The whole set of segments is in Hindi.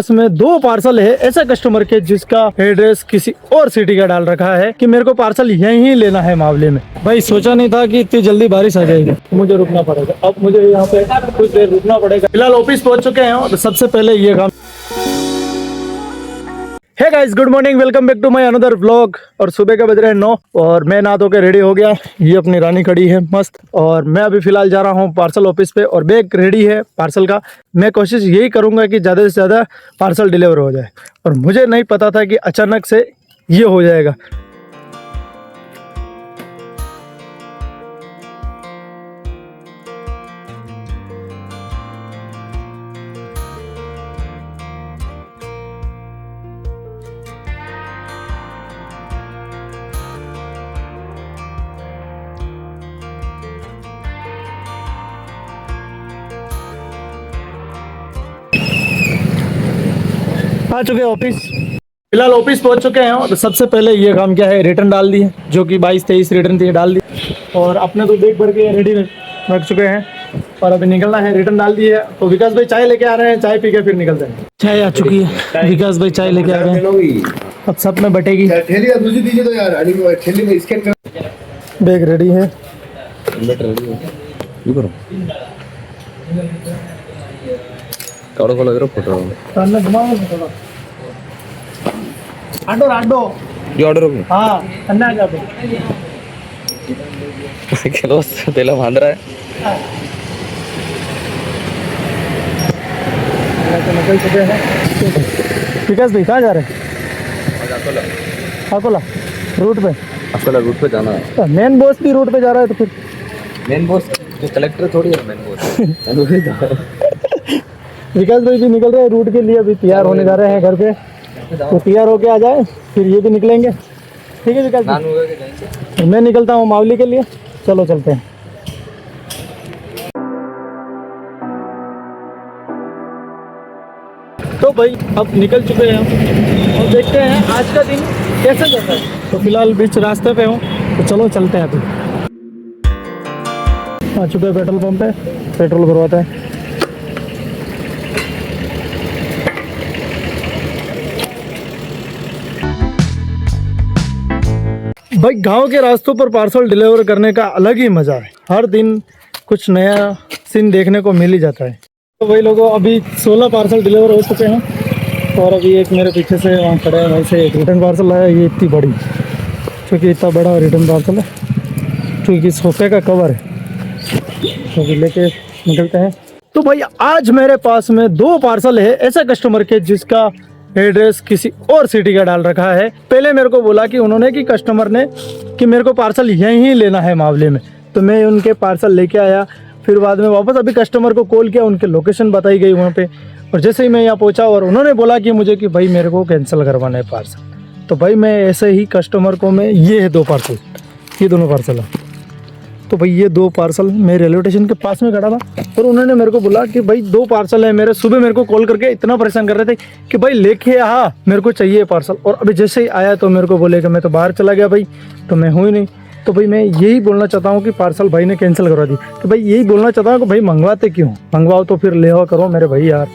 पास में 2 पार्सल है ऐसा कस्टमर के जिसका एड्रेस किसी और सिटी का डाल रखा है कि मेरे को पार्सल यहीं लेना है मावले में। भाई सोचा नहीं था कि इतनी जल्दी बारिश आ जाएगी, मुझे रुकना पड़ेगा। अब मुझे यहाँ पे कुछ देर रुकना पड़ेगा। फिलहाल ऑफिस पहुंच चुके हैं और सबसे पहले ये काम। Hey guys, good morning, welcome back to my another vlog. और सुबह के बज रहे हैं 9 और मैं नहा धो के रेडी हो गया। ये अपनी रानी खड़ी है मस्त, और मैं अभी फिलहाल जा रहा हूँ पार्सल ऑफिस पे और बैग रेडी है पार्सल का। मैं कोशिश यही करूँगा कि ज़्यादा से ज़्यादा पार्सल डिलीवर हो जाए, और मुझे नहीं पता था कि अचानक से ये हो जाएगा। आ चुके हैं ऑफिस, फिलहाल ऑफिस पहुंच चुके हैं और सबसे पहले ये काम क्या है, रिटर्न डाल दिए, जो कि 22-23 रिटर्न थी, डाल दी। और अपने तो बैग भर के रेडी रख चुके हैं और अभी निकलना है। रिटर्न डाल दिए तो विकास भाई चाय लेके आ रहे हैं, चाय पी के फिर निकलते हैं। चाय आ चुकी है, विकास भाई चाय लेके आ रहे हैं, अब सब में बटेगी। बैग रेडी है, ऑर्डर हाँ अन्ना जाते तेला बांध रहा है। निकल चुके हैं। विकास भाई कहाँ जा रहे हैं? अकोला रूट पे। अकोला रूट पे जाना है। मेन बॉस भी रूट पे जा रहा है तो फिर मेन बॉस जो कलेक्टर थोड़ी है मेन बॉस। विकास भाई भी निकल रहे हैं रूट के लिए, अभी तैयार होने जा रहे हैं घर पे, तो तैयार होके आ जाए फिर ये भी निकलेंगे। ठीक है विकास भाई, मैं निकलता हूँ मावली के लिए, चलो चलते हैं। तो भाई अब निकल चुके हैं हम और देखते हैं आज का दिन कैसे जाता है। तो फिलहाल बीच रास्ते पे हूँ, तो चलो चलते हैं। अभी आ चुके हैं पेट्रोल पंप पे, पेट्रोल भरवाते हैं। भाई गांव के रास्तों पर पार्सल डिलीवर करने का अलग ही मज़ा है, हर दिन कुछ नया सीन देखने को मिल ही जाता है। तो वही लोगों, अभी 16 पार्सल डिलीवर हो चुके हैं और अभी एक मेरे पीछे से वहाँ खड़े हैं, वहीं से एक रिटर्न पार्सल आया। ये इतनी बड़ी, क्योंकि इतना बड़ा रिटर्न पार्सल है, क्योंकि सोफे का कवर है, तो लेके निकलते हैं। तो भाई आज मेरे पास में 2 पार्सल है ऐसा कस्टमर के जिसका एड्रेस किसी और सिटी का डाल रखा है। पहले मेरे को बोला कि उन्होंने कि कस्टमर ने कि मेरे को पार्सल यहीं लेना है मावले में, तो मैं उनके पार्सल लेके आया। फिर बाद में वापस अभी कस्टमर को कॉल किया, उनके लोकेशन बताई गई वहाँ पे, और जैसे ही मैं यहाँ पहुँचा और उन्होंने बोला कि मुझे कि भाई मेरे को कैंसिल करवाना है पार्सल, तो भाई मैं ऐसे ही कस्टमर को मैं ये है 2 पार्सल, ये दोनों पार्सल है। तो भाई ये 2 पार्सल मैं रेलवे स्टेशन के पास में खड़ा था और उन्होंने मेरे को बोला कि भाई 2 पार्सल है मेरे। सुबह मेरे को कॉल करके इतना परेशान कर रहे थे कि भाई लेके आ, मेरे को चाहिए पार्सल। और अभी जैसे ही आया तो मेरे को बोले कि मैं तो बाहर चला गया भाई, तो मैं हूँ ही नहीं। तो भाई मैं यही बोलना चाहता हूँ कि पार्सल भाई ने कैंसिल करवा दी। तो भाई यही बोलना चाहता हूँ कि भाई मंगवाते क्यों, मंगवाओ तो फिर ले आओ करो मेरे भाई यार,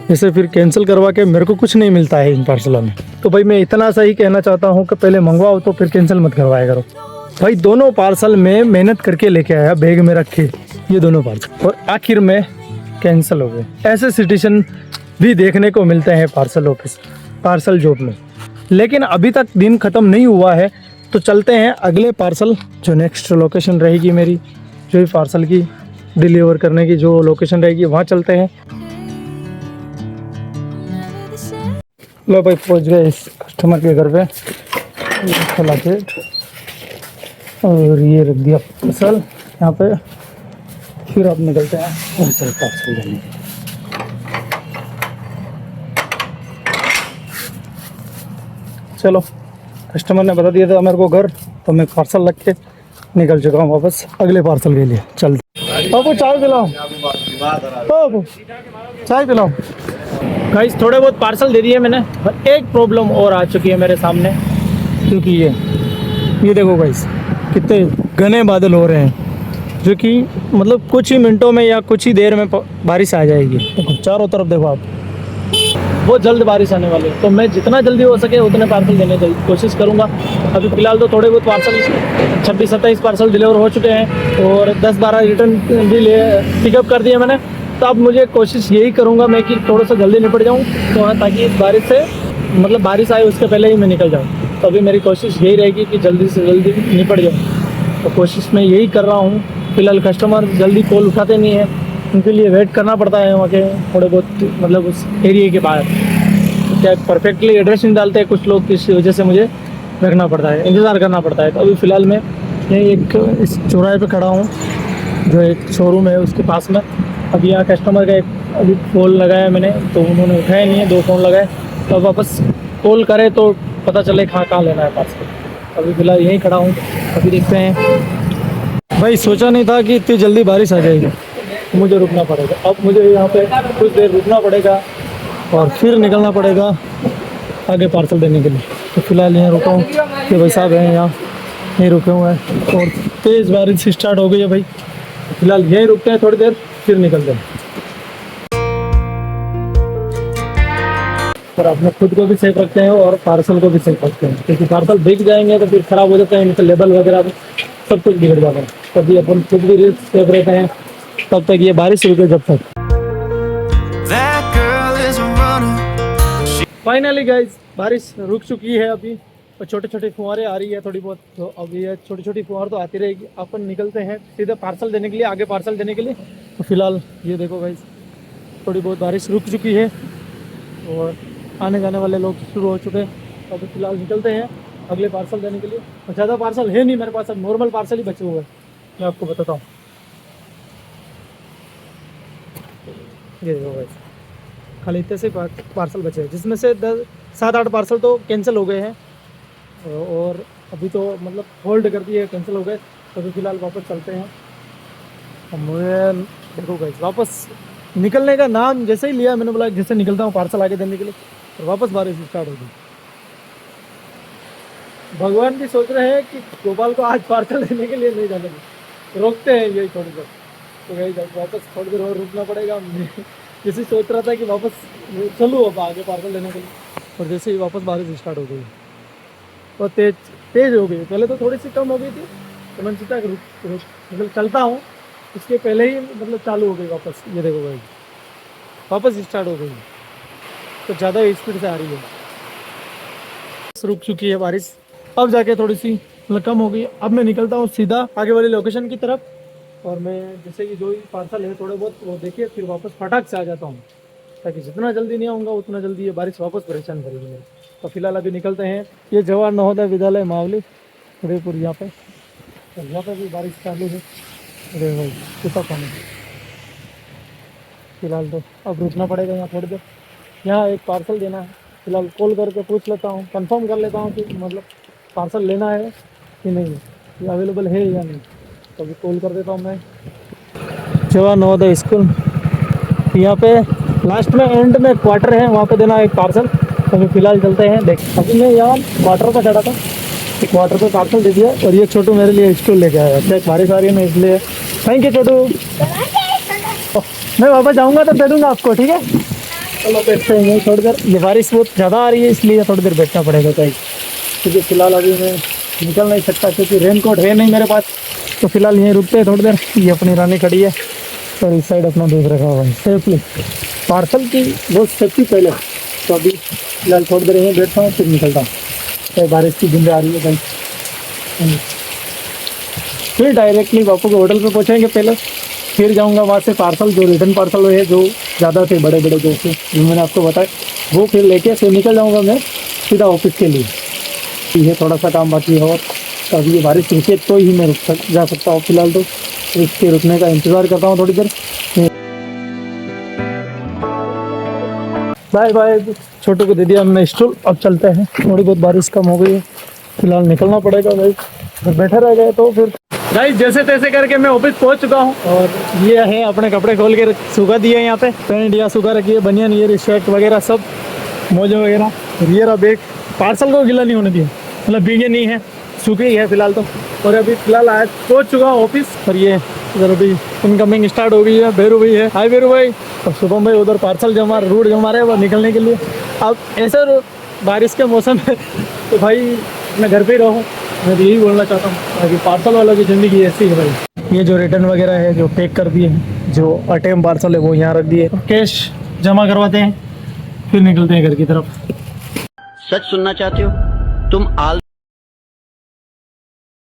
इसे फिर कैंसिल करवा के मेरे को कुछ नहीं मिलता है इन पार्सलों में। तो भाई मैं इतना सा ही कहना चाहता हूँ कि पहले मंगवाओ तो फिर कैंसिल मत करवाया करो। भाई दोनों पार्सल में मेहनत करके लेके आया, बैग में रखे ये दोनों पार्सल, और आखिर में कैंसिल हो गए। ऐसे सिचुएशन भी देखने को मिलते हैं पार्सल ऑफिस, पार्सल जॉब में। लेकिन अभी तक दिन ख़त्म नहीं हुआ है, तो चलते हैं अगले पार्सल, जो नेक्स्ट लोकेशन रहेगी मेरी, जो भी पार्सल की डिलीवर करने की जो लोकेशन रहेगी वहाँ चलते हैं। लो भाई पहुँच गए इस कस्टमर के घर पे, खोला गेट और ये रख दिया पार्सल यहाँ पे। फिर आप निकलते हैं पार्सल लेने। चलो, कस्टमर ने बता दिया था मेरे को घर, तो मैं पार्सल रख के निकल चुका हूँ वापस अगले पार्सल के लिए। चल बाबू चाय पिलाओ, बाबू चाय पिलाओ। गाइस थोड़े बहुत पार्सल दे दिए मैंने, पर एक प्रॉब्लम और आ चुकी है मेरे सामने, क्योंकि ये देखो गाइस कितने घने बादल हो रहे हैं, जो कि मतलब कुछ ही मिनटों में या कुछ ही देर में बारिश आ जाएगी। देखो चारों तरफ देखो आप। बहुत जल्द बारिश आने वाली है, तो मैं जितना जल्दी हो सके उतने पार्सल देने की कोशिश करूँगा। अभी फ़िलहाल तो थोड़े बहुत पार्सल 26-27 पार्सल डिलीवर हो चुके हैं और 10-12 रिटर्न भी पिकअप कर दिए मैंने। तो अब मुझे कोशिश यही करूँगा मैं कि थोड़ा सा जल्दी निपट जाऊँ, तो हाँ, ताकि इस बारिश से मतलब बारिश आए उसके पहले ही मैं निकल जाऊँ। तो अभी मेरी कोशिश यही रहेगी कि जल्दी से जल्दी निपट जाऊँ। तो कोशिश मैं यही कर रहा हूँ। फ़िलहाल कस्टमर जल्दी कॉल उठाते नहीं है, उनके लिए वेट करना पड़ता है वहाँ के थोड़े बहुत मतलब उस एरिए के बाहर। तो क्या परफेक्टली एड्रेस नहीं डालते हैं कुछ लोग, इस वजह से मुझे रखना पड़ता है, इंतज़ार करना पड़ता है। तो अभी फ़िलहाल मैं यहीं एक इस चौराहे पे खड़ा हूँ, जो एक शोरूम है उसके पास में। अभी यहाँ कस्टमर का एक अभी कॉल लगाया मैंने, तो उन्होंने उठाया नहीं है, 2 फ़ोन लगाए। तो अब वापस कॉल करे तो पता चले कहाँ लेना है पार्सल। अभी फ़िलहाल यहीं खड़ा हूँ, अभी देखते हैं। भाई सोचा नहीं था कि इतनी जल्दी बारिश आ जाएगी, मुझे रुकना पड़ेगा। अब मुझे यहाँ पे कुछ देर रुकना पड़ेगा और फिर निकलना पड़ेगा आगे पार्सल देने के लिए। तो फिलहाल यहाँ रुका हूँ, ये भाई साहब हैं यहाँ, यहीं रुके हुए हैं और तेज़ बारिश स्टार्ट हो गई है भाई। फिलहाल यहीं रुकते हैं थोड़ी देर, फिर निकलते हैं। और अपने खुद को भी सेफ रखते हैं और पार्सल को भी सेफ रखते हैं, क्योंकि पार्सल बिक जाएंगे तो फिर ख़राब हो जाते हैं, इनके लेबल वगैरह सब कुछ बिगड़ जाता है। तभी अपन खुद भी सेफ रहते हैं तब तक ये बारिश रुके जब तक। फाइनली गाइस बारिश रुक चुकी है अभी, और छोटे छोटे फुहारें आ रही है थोड़ी बहुत। तो अभी ये छोटी छोटी फुहार तो आती रहेगी। अपन निकलते हैं सीधे पार्सल देने के लिए, आगे पार्सल देने के लिए। तो फिलहाल ये देखो गाइस, थोड़ी बहुत बारिश रुक चुकी है और आने जाने वाले लोग शुरू हो चुके हैं। अभी फिलहाल निकलते हैं अगले पार्सल देने के लिए। और ज़्यादा पार्सल है नहीं मेरे पास, अब नॉर्मल पार्सल ही बचे हुए हैं, मैं आपको बताता हूँ। ये देखो गाइस, खाली इतने से पार्सल बचे हैं, जिसमें से 7-8 पार्सल तो कैंसिल हो गए हैं और अभी तो मतलब होल्ड कर दिए, कैंसिल हो गए। तो अभी फ़िलहाल वापस चलते हैं। और मुझे देखो गाइस, वापस निकलने का नाम जैसे ही लिया मैंने, बोला जैसे निकलता हूँ पार्सल आगे देने के लिए, और वापस बारिश स्टार्ट हो गई। भगवान भी सोच रहे हैं कि गोपाल को आज पार्सल देने के लिए नहीं जाने दें, रोकते हैं यही थोड़ी देर। तो गई वापस थोड़ी देर और रुकना पड़ेगा। जैसे सोच रहा था कि वापस चलूँ अब आगे पार्सल देने के लिए, और जैसे ही वापस बारिश स्टार्ट हो गई और तेज़ हो गई। पहले तो थोड़ी सी कम हो गई थी, तो मैंने सोचा कि मतलब चलता हूँ, उसके पहले ही मतलब चालू हो गई वापस। ये देखो भाई, वापस स्टार्ट हो गई, तो ज़्यादा स्पीड से आ रही है। रुक चुकी है बारिश, अब जाके थोड़ी सी मतलब कम हो गई। अब मैं निकलता हूँ सीधा आगे वाली लोकेशन की तरफ, और मैं जैसे कि जो भी पार्सल है थोड़े बहुत वो देखिए, फिर वापस फटाक से आ जाता हूँ, ताकि जितना जल्दी नहीं आऊँगा उतना जल्दी ये बारिश वापस परेशान करेगी मेरे। तो फिलहाल अभी निकलते हैं। ये जवाहर नवोदय विद्यालय मावली उदयपुर, यहाँ पे, तो यहाँ पे भी बारिश चालू है। अरे भाई कितना पानी, फिलहाल तो अब रुकना पड़ेगा यहाँ थोड़ी देर। यहाँ एक पार्सल देना है, फिलहाल कॉल करके पूछ लेता हूँ, कंफर्म कर लेता हूँ कि मतलब पार्सल लेना है कि नहीं, ये अवेलेबल है या नहीं। तो अभी कॉल कर देता हूँ मैं। जवाहर नवोदय स्कूल, यहाँ पे लास्ट में एंड में क्वार्टर है, वहाँ पे देना है एक पार्सल। तो अभी फ़िलहाल चलते हैं। देख अभी मैं यहाँ क्वार्टर पर चढ़ा था, तो क्वार्टर पे पार्सल दे दिया, और ये छोटू मेरे लिए स्टूल लेके आया। क्या बारिश आ रही है ना, इसलिए थैंक यू छोटू। मैं वापस जाऊँगा तो दे दूँगा आपको, ठीक है? चलो बैठते हैं थोड़ी देर। ये बारिश बहुत ज़्यादा आ रही है इसलिए थोड़ी देर बैठना पड़ेगा कहीं, क्योंकि फ़िलहाल अभी मैं निकल नहीं सकता, क्योंकि रेनकोट है नहीं मेरे पास। तो फिलहाल यहीं रुकते हैं थोड़ी देर। ये अपनी रानी खड़ी है और इस साइड अपना देख रखा हुआ है सेफली, पार्सल की बहुत सेफ्टी पहले। तो अभी फिलहाल थोड़ी देर यहीं बैठता हूँ, फिर निकलता हूँ। तो बारिश की बूंदें आ रही है भाई। फिर डायरेक्टली वापस होटल पे पहुँचेंगे पहले, फिर जाऊँगा वहाँ से पार्सल, जो रिटर्न पार्सल है जो ज़्यादा थे बड़े बड़े जैसे जो मैंने आपको बताया, वो फिर लेके फिर निकल जाऊँगा मैं सीधा ऑफिस के लिए। ये थोड़ा सा काम बाकी है, और तो अभी ये बारिश रुके तो ही मैं जा सकता हूँ। फिलहाल तो इसके रुकने का इंतज़ार करता हूँ थोड़ी देर। बाय बाय, छोटू को दे दिया हमने स्टूल। अब चलते हैं, थोड़ी बहुत बारिश कम हो गई है, फिलहाल निकलना पड़ेगा भाई। अगर बैठे रह गए तो फिर गाइस जैसे तैसे करके मैं ऑफिस पहुंच चुका हूं, और ये है अपने कपड़े खोल के सूखा दिए हैं यहाँ पे। पैंट या सूखा रखी है, बनियान, ये शर्ट वगैरह सब, मोजे वगैरह। ये रहा बैग, पार्सल को गीला नहीं होने दिया, मतलब भीगे नहीं है, सूखे ही है फिलहाल तो। और अभी फिलहाल आज पहुँच चुका हूँ ऑफिस, और ये इधर अभी इनकमिंग स्टार्ट हो गई है। बेरू भाई है, हाय बेरू भाई। और शुभम भाई उधर पार्सल रूट जमा रहे हैं वो निकलने के लिए। अब ऐसा बारिश के मौसम में तो भाई अपने घर पे ही रहो, मैं तो यही बोलना चाहता हूँ। बाकी पार्सल वालों की ज़िंदगी ऐसी है भाई। ये जो रिटर्न वगैरह है जो पैक कर दिए हैं, जो अटेम पार्सल है वो यहाँ रख दिए, कैश जमा करवाते हैं फिर निकलते हैं घर की तरफ। सच सुनना चाहते हो तुम? आल